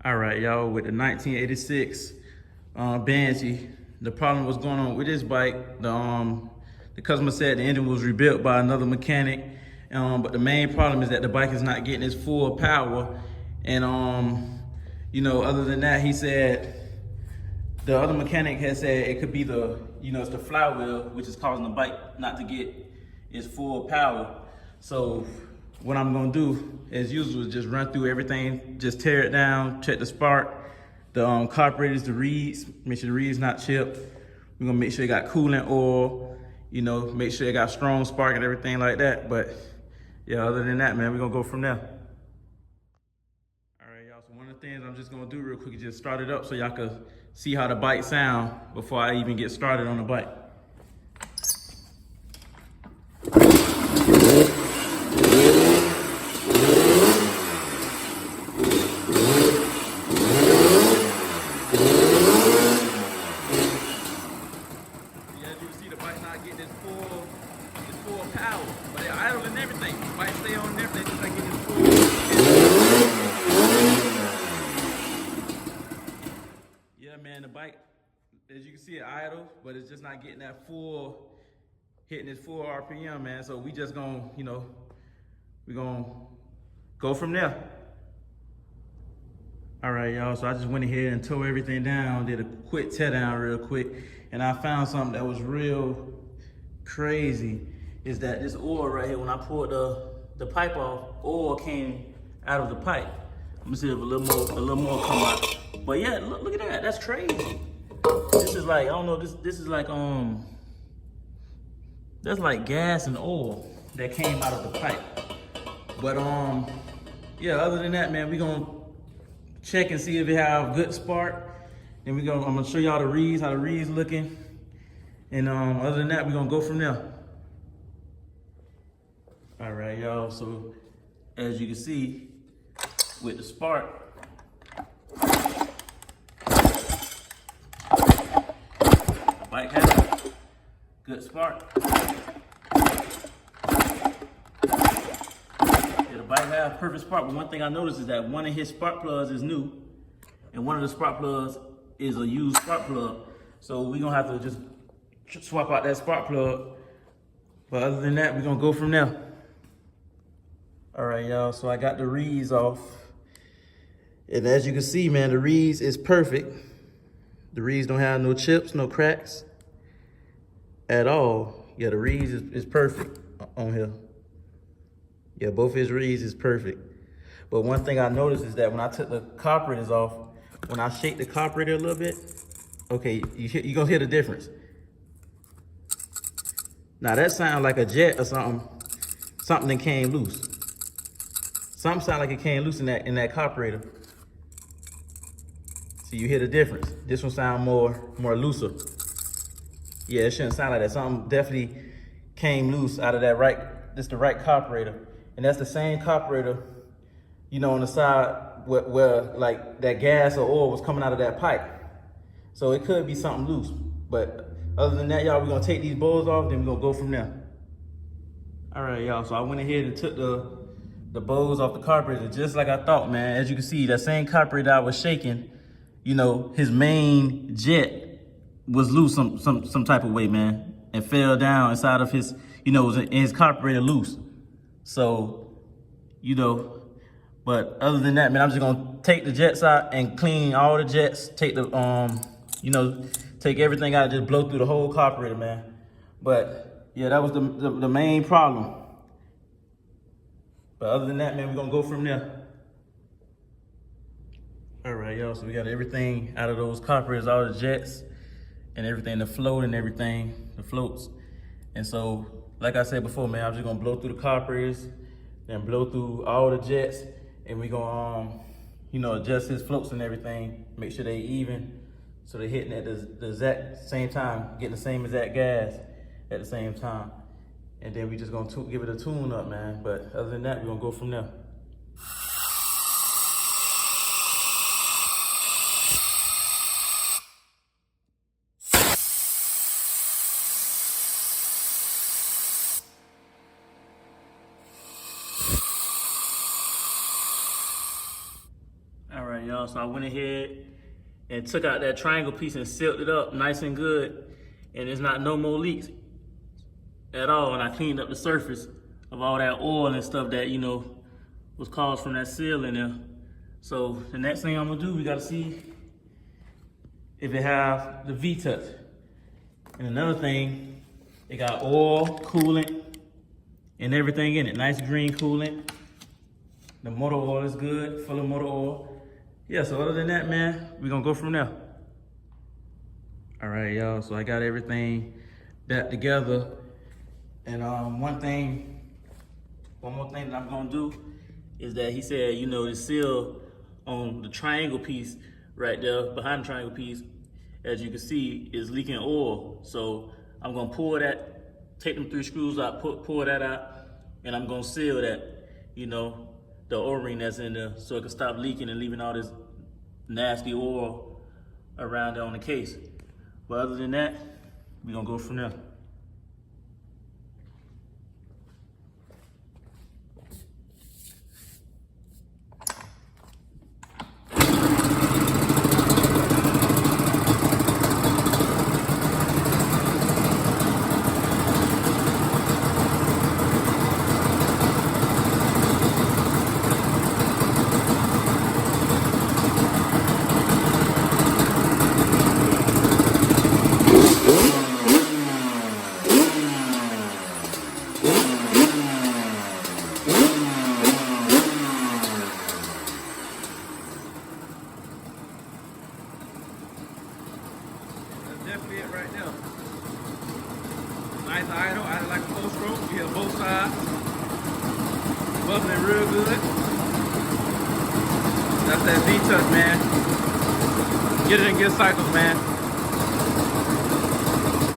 All right, y'all, with the 1986 Banshee, the problem was going on with this bike. The customer said the engine was rebuilt by another mechanic, but the main problem is that the bike is not getting its full power. And other than that, he said the other mechanic had said it could be it's the flywheel, which is causing the bike not to get its full power. So what I'm gonna do, as usual, is just run through everything, just tear it down, check the spark, the carburetors, the reeds, make sure the reeds not chipped. We're gonna make sure it got coolant oil, make sure it got strong spark and everything like that. But yeah, other than that, man, we're gonna go from there. All right, y'all, so one of the things I'm just gonna do real quick is just start it up so y'all can see how the bike sound before I even get started on the bike. Power, but they're idle and everything. Bike stay on and everything, just like getting full. Yeah, man, the bike, as you can see, it idle, but it's just not getting that full, hitting its full RPM, man. So we just gonna, we gonna go from there. All right, y'all, so I just went ahead and tore everything down, did a quick tear down real quick, and I found something that was real crazy. Is that this oil right here, when I poured the pipe off, oil came out of the pipe. Let me see if a little more come out. But yeah, look at that, that's crazy. This is like, I don't know, this is like, that's like gas and oil that came out of the pipe. But yeah, other than that, man, we gonna check and see if it have good spark. And I'm gonna show y'all the reeds, how the reeds looking. And other than that, we're gonna go from there. All right, y'all, so as you can see with the spark, bike has good spark. Yeah, the bike has perfect spark, but one thing I noticed is that one of his spark plugs is new and one of the spark plugs is a used spark plug. So we're gonna have to just swap out that spark plug. But other than that, we're gonna go from there. All right, y'all, so I got the reeds off. And as you can see, man, the reeds is perfect. The reeds don't have no chips, no cracks at all. Yeah, the reeds is perfect on here. Yeah, both his reeds is perfect. But one thing I noticed is that when I took the carburetors off, when I shake the carburetor a little bit, okay, you gonna hear the difference. Now that sounds like a jet or something that came loose. Something sound like it came loose in that carburetor. So you hear the difference. This one sound more looser. Yeah, it shouldn't sound like that. Something definitely came loose out of this the right carburetor. And that's the same carburetor, on the side where like that gas or oil was coming out of that pipe. So it could be something loose. But other than that, y'all, we're gonna take these bolts off, then we're gonna go from there. All right, y'all, so I went ahead and took the bows off the carburetor just like I thought, man. As you can see, that same carburetor I was shaking, his main jet was loose some type of way, man, and fell down inside of his, was in his carburetor loose. So, but other than that, man, I'm just gonna take the jets out and clean all the jets, take the, take everything out and just blow through the whole carburetor, man. But yeah, that was the main problem. But other than that, man, we're gonna go from there. All right, y'all, so we got everything out of those carburetors, all the jets and everything, the float and everything, the floats. And so, like I said before, man, I'm just gonna blow through the carburetors, then blow through all the jets, and we gonna, adjust his floats and everything, make sure they even, so they're hitting at the exact same time, getting the same exact gas at the same time. And then we just gonna give it a tune up, man. But other than that, we're gonna go from there. All right, y'all. y'all. So I went ahead and took out that triangle piece and sealed it up nice and good. And there's not no more leaks at all. And I cleaned up the surface of all that oil and stuff that, you know, was caused from that seal in there. So the next thing I'm gonna do, we gotta see if it have the V-touch. And another thing, it got oil, coolant, and everything in it. Nice green coolant. The motor oil is good, full of motor oil. Yeah, so other than that, man, we're gonna go from there. All right, y'all, so I got everything back together. And one more thing that I'm gonna do is that he said, you know, the seal on the triangle piece right there, behind the triangle piece, as you can see, is leaking oil. So I'm gonna pull that, take them 3 screws out, pull that out, and I'm gonna seal that, you know, the O-ring that's in there, so it can stop leaking and leaving all this nasty oil around there on the case. But other than that, we're gonna go from there. Definitely it right there. Nice idle. I like a 4-stroke. You hit both sides. Bubbling real good. That's that V-touch, man. Get it in good cycles, man.